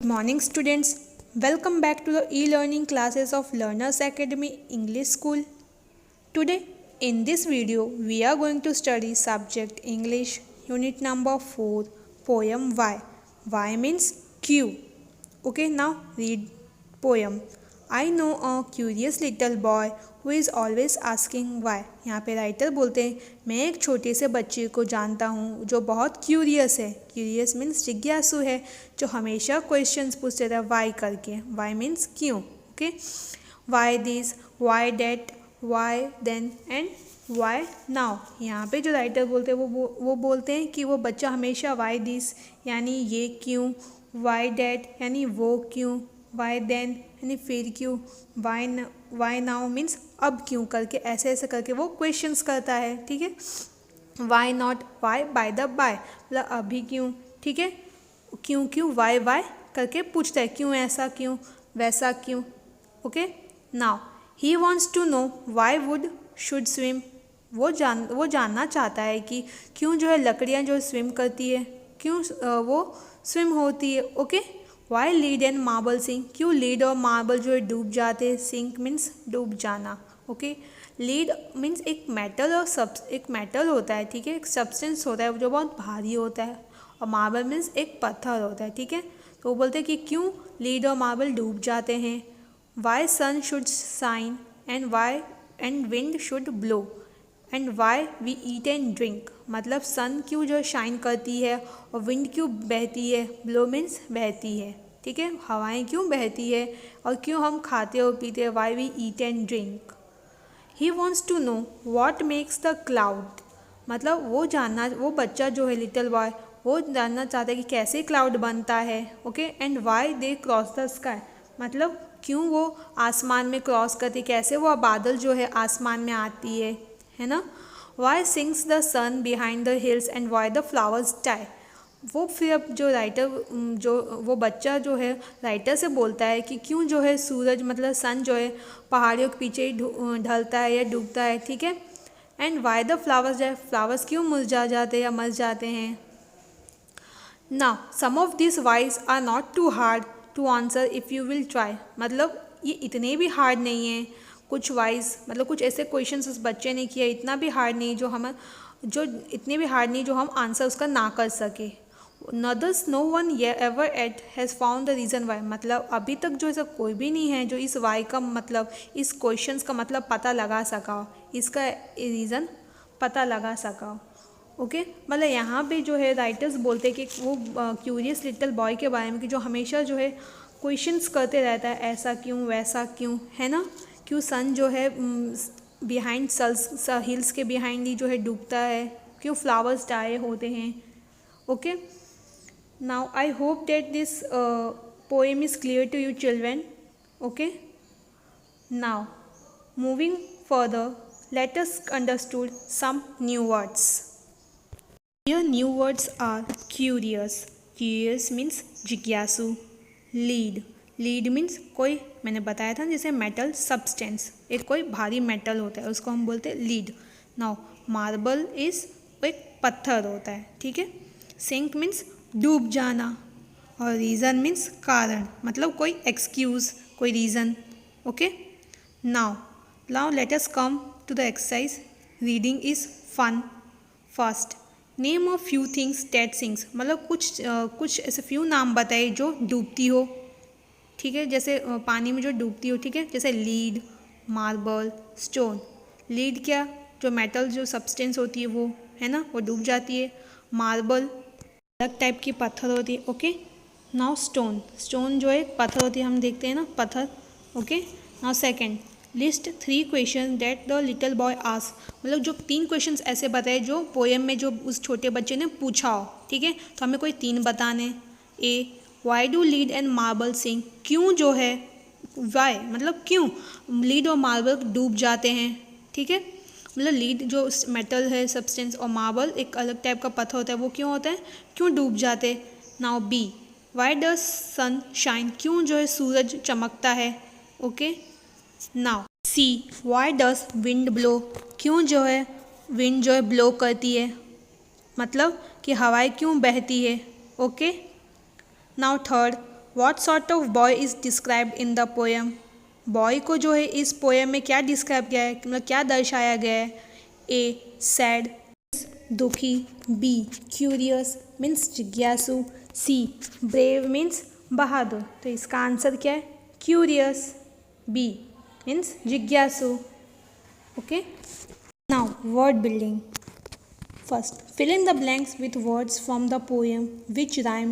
morning students, welcome back to the e-learning classes of Learners Academy English School. Today in this video we are going to study subject English unit number 4 poem Why. Why means Q. Okay, now read poem. I know a curious little boy who is always asking why. यहाँ पे writer बोलते हैं मैं एक छोटे से बच्चे को जानता हूँ जो बहुत क्यूरियस है. क्यूरियस मीन्स जिज्ञासु है, जो हमेशा क्वेश्चंस पूछते रहता है वाई करके. वाई मीन्स क्यों. Okay, why this, why that, why then and why now. यहाँ पे जो राइटर बोलते हैं वो बोलते हैं कि वो बच्चा हमेशा वाई दिस यानी ये क्यों, वाई डैट यानी वो क्यों, वाई देन यानी फिर क्यों, वाई नाउ मीन्स अब क्यों करके ऐसे ऐसे करके वो क्वेश्चंस करता है. ठीक है. Why not, why by the by मतलब अभी क्यों. ठीक है. क्यों क्यों, वाई करके पूछता है क्यों ऐसा, क्यों वैसा, क्यों. Okay. Now he wants to know why wood should swim. वो जानना चाहता है कि क्यों जो है लकड़ियाँ जो स्विम करती है, क्यों वो स्विम होती है. Okay. Why lead and marble sink. क्यों लीड और मार्बल जो है डूब जाते हैं. सिंक मीन्स डूब जाना. ओके. लीड मीन्स एक मेटल और एक मेटल होता है. ठीक है. एक सब्सटेंस होता है जो बहुत भारी होता है, और मार्बल मीन्स एक पत्थर होता है. ठीक है. तो वो बोलते हैं कि क्यों लीड और मार्बल डूब जाते हैं. Why sun should shine and wind should blow and why we eat and drink. मतलब सन क्यों जो शाइन करती है और विंड क्यों बहती है. ब्लो मीन्स बहती है. ठीक है. हवाएं क्यों बहती है और क्यों हम खाते और पीते हैं. Why we eat and drink. He wants to know what makes the cloud. मतलब वो बच्चा जो है लिटिल बॉय वो जानना चाहता है कि कैसे क्लाउड बनता है. Okay. And why they cross the sky. मतलब क्यों वो आसमान में क्रॉस करती, कैसे वो बादल जो है आसमान में आती है ना. Why sings the sun behind the hills and why the flowers die. वो फिर अब जो राइटर वो बच्चा जो है राइटर से बोलता है कि क्यों जो है सूरज मतलब सन जो है पहाड़ियों के पीछे ही ढलता है या डूबता है. ठीक है. And why the flowers die. Flowers क्यों मुरझा जाते हैं या मर जाते हैं. Now some of this whys are not too hard to answer if you will try. मतलब ये इतने भी हार्ड नहीं है. कुछ वाइज मतलब कुछ ऐसे क्वेश्चंस उस बच्चे ने किया, इतना भी हार्ड नहीं जो इतने भी हार्ड नहीं जो हम आंसर उसका ना कर सके. नदर्स no one ever yet has found the reason why. मतलब अभी तक जो ऐसा कोई भी नहीं है जो इस वाई का मतलब इस क्वेश्चंस का मतलब पता लगा सका हो, इसका रीज़न पता लगा सका हो. ओके. मतलब यहाँ पे जो है राइटर्स बोलते हैं कि वो क्यूरियस लिटिल बॉय के बारे में कि जो हमेशा जो है क्वेश्चंस करते रहता है ऐसा क्यों वैसा क्यों, है ना. क्यों सन जो है बिहाइंड हिल्स के बिहाइंड ही जो है डूबता है. क्यों फ्लावर्स डाई होते हैं. Okay. Now I hope that this poem is clear to you children. Okay. Now moving further let us understood some new words. Here new words are curious. Curious means जिज्ञासु. Lead means कोई, मैंने बताया था जैसे metal substance, एक कोई भारी metal होता है उसको हम बोलते हैं लीड. नाउ मार्बल इज एक पत्थर होता है. ठीक है. सिंक मीन्स डूब जाना, और रीज़न मीन्स कारण, मतलब कोई एक्सक्यूज़, कोई reason. Okay. Now let us come to the exercise. Reading is fun. First, name a few things that sings. मतलब कुछ ऐसे few नाम बताए जो डूबती हो. ठीक है. जैसे पानी में जो डूबती हो. ठीक है. जैसे लीड, मार्बल, स्टोन. लीड क्या, जो मेटल जो सब्सटेंस होती है वो, है ना, वो डूब जाती है. मार्बल अलग टाइप की पत्थर होती है. ओके. नाउ स्टोन जो है पत्थर होती है, हम देखते हैं ना पत्थर. Okay. Now second, list 3 question that the little boy ask. मतलब जो 3 क्वेश्चंस ऐसे बताए जो पोएम में जो उस छोटे बच्चे ने पूछा हो. ठीक है. तो हमें कोई 3 बताने. ए, why do lead and marble sink. क्यों जो है वाई मतलब क्यों लीड और मार्बल डूब जाते हैं. ठीक है. मतलब लीड जो मेटल है सब्सटेंस और मार्बल एक अलग टाइप का पत्थर होता है, वो क्यों होता है, क्यों डूब जाते. Now B, why does sun shine. क्यों जो है सूरज चमकता है. Okay. Now C, why does wind blow. क्यों जो है विंड जो है ब्लो करती है, मतलब कि हवाएं क्यों बहती है. Okay. Now third, what sort of boy is described in the poem. Boy को जो है इस पोएम में क्या डिस्क्राइब किया है, मतलब क्या दर्शाया गया है। ए सैड दुखी, बी क्यूरियस मीन्स जिज्ञासु, सी ब्रेव मीन्स बहादुर। तो इसका आंसर क्या है, क्यूरियस, बी मीन्स जिज्ञासु। Okay, now word building. First, fill in the blanks with words from the poem which rhyme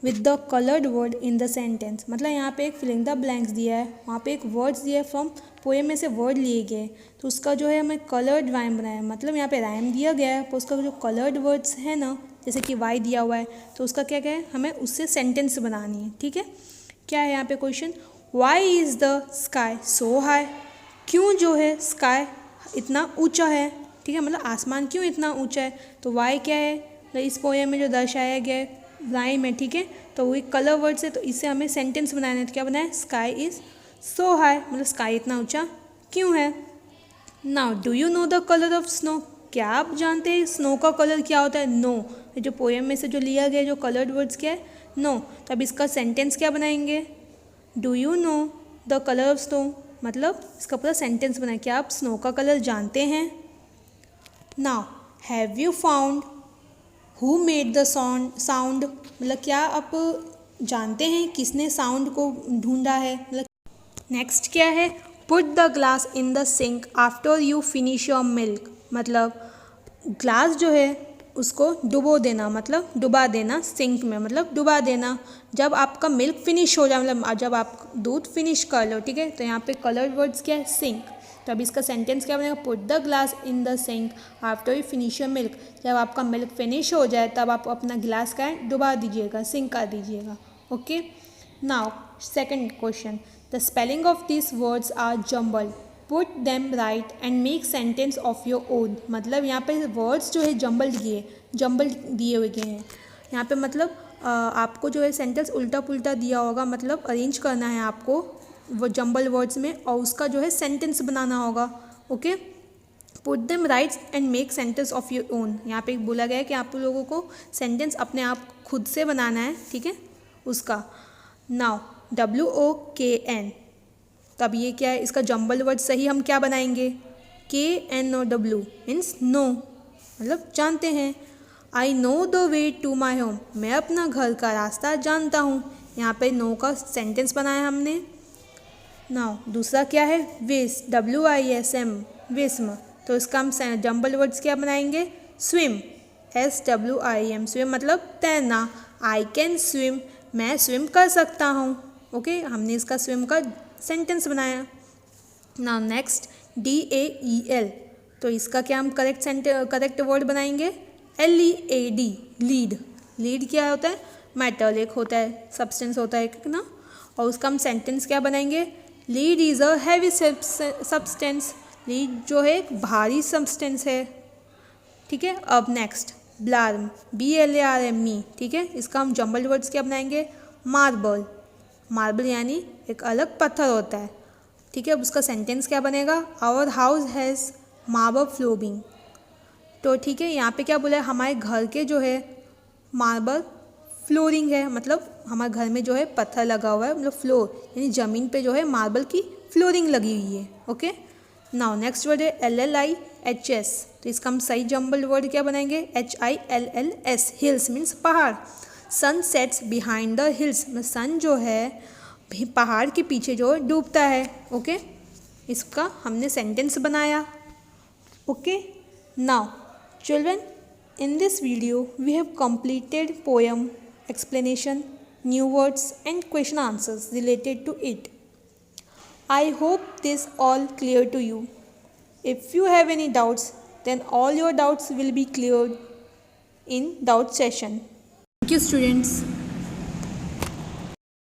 with the colored word in the sentence। मतलब यहाँ पे एक फिलिंग द ब्लैंक्स दिया है, वहाँ पे एक वर्ड्स दिया है, फ्रॉम पोएम में से वर्ड लिए गए, तो उसका जो है हमें कलर्ड राइम बनाया है। मतलब यहाँ पे राइम दिया गया है, पर उसका जो कलर्ड वर्ड्स है ना, जैसे कि वाई दिया हुआ है, तो उसका क्या क्या है, हमें उससे सेंटेंस बनानी है। ठीक है, क्या है यहाँ पे question, why is the sky so high. क्यों जो है स्काई इतना ऊँचा है, ठीक है, मतलब आसमान क्यों इतना ऊंचा है। तो वाई क्या है, तो इस पोएम में जो दर्शाया गया है राइम है, ठीक है, तो वही कलर वर्ड्स है, तो इससे हमें सेंटेंस बनाना है। तो क्या बनाए, स्काई इज़ सो हाई, मतलब स्काई इतना ऊंचा क्यों है। Now do you know the colour of snow. क्या आप जानते हैं स्नो का कलर क्या होता है। नो, जो पोएम में से जो लिया गया जो कलर्ड वर्ड्स क्या है, नो। तो अब इसका सेंटेंस क्या बनाएंगे, do you know the colour of snow, मतलब इसका पूरा सेंटेंस बनाए, क्या आप स्नो का कलर जानते हैं। Now, have you found who made the sound, मतलब क्या आप जानते हैं किसने साउंड को ढूंढा है। मतलब नेक्स्ट क्या है, put the glass in the sink after you finish your milk. मतलब ग्लास जो है उसको डुबो देना, मतलब डुबा देना सिंक में, मतलब डुबा देना जब आपका मिल्क फिनिश हो जाए, मतलब जब आप दूध फिनिश कर लो। ठीक है, तो यहाँ पे कलर्ड वर्ड्स क्या है, सिंक। तो अब इसका सेंटेंस क्या बनेगा, put the glass in the sink after you finish your milk. जब आपका मिल्क फिनिश हो जाए तब आप अपना गिलास का डुबा दीजिएगा, सिंक कर दीजिएगा। Okay, now second question, the spelling of this words are jumbled, put them right and make sentence of your own. मतलब यहाँ पे वर्ड्स जो है जम्बल्ड दिए हुए गए हैं यहाँ पे, मतलब आपको जो है सेंटेंस उल्टा पुल्टा दिया होगा, मतलब अरेंज करना है आपको वो जम्बल वर्ड्स में, और उसका जो है सेंटेंस बनाना होगा। Okay, put them rights and make sentence of your own. यहाँ पे बोला गया है कि आप लोगों को सेंटेंस अपने आप खुद से बनाना है। ठीक है, उसका नाउ WOKN, तब ये क्या है, इसका जम्बल वर्ड सही हम क्या बनाएंगे, KNOW मीन्स नो, मतलब जानते हैं। I know the way to my home, मैं अपना घर का रास्ता जानता हूँ। यहाँ पे नो का सेंटेंस बनाया हमने। नाउ दूसरा क्या है, विस, WISM विस्म, तो इसका हम जम्बल वर्ड्स क्या बनाएंगे, स्विम, SWIM स्विम मतलब तैरना। आई कैन स्विम, मैं स्विम कर सकता हूँ। ओके, हमने इसका स्विम का सेंटेंस बनाया। नाउ नेक्स्ट DAEL, तो इसका क्या हम करेक्ट वर्ड बनाएंगे, LEAD लीड। लीड क्या होता है, मेटल एक होता है, सब्सटेंस होता है एक ना, और उसका हम सेंटेंस क्या बनाएंगे, lead is a heavy substance, lead जो है एक भारी सब्सटेंस है। ठीक है, अब नेक्स्ट ब्लार्म, BLARME। ठीक है, इसका हम जम्बल वर्ड्स क्या बनाएंगे, मार्बल, मार्बल यानी एक अलग पत्थर होता है। ठीक है, अब उसका सेंटेंस क्या बनेगा, our house has marble flooring. तो ठीक है, यहाँ पे क्या बोला है, हमारे घर के जो है मार्बल फ्लोरिंग है, मतलब हमारे घर में जो है पत्थर लगा हुआ है, मतलब फ्लोर यानी ज़मीन पे जो है मार्बल की फ्लोरिंग लगी हुई है। ओके, नाउ नेक्स्ट वर्ड है LLIHS, तो इसका हम सही जम्बल वर्ड क्या बनाएंगे, HILLS, हिल्स मीन्स पहाड़। Sun sets behind the hills, मतलब सन जो है पहाड़ के पीछे जो डूबता है। ओके, इसका हमने सेंटेंस बनाया। Okay, now children, in this video we have completed poem explanation, new words and question answers related to it. I hope this all clear to you. If you have any doubts, then all your doubts will be cleared in doubt session. Thank you students.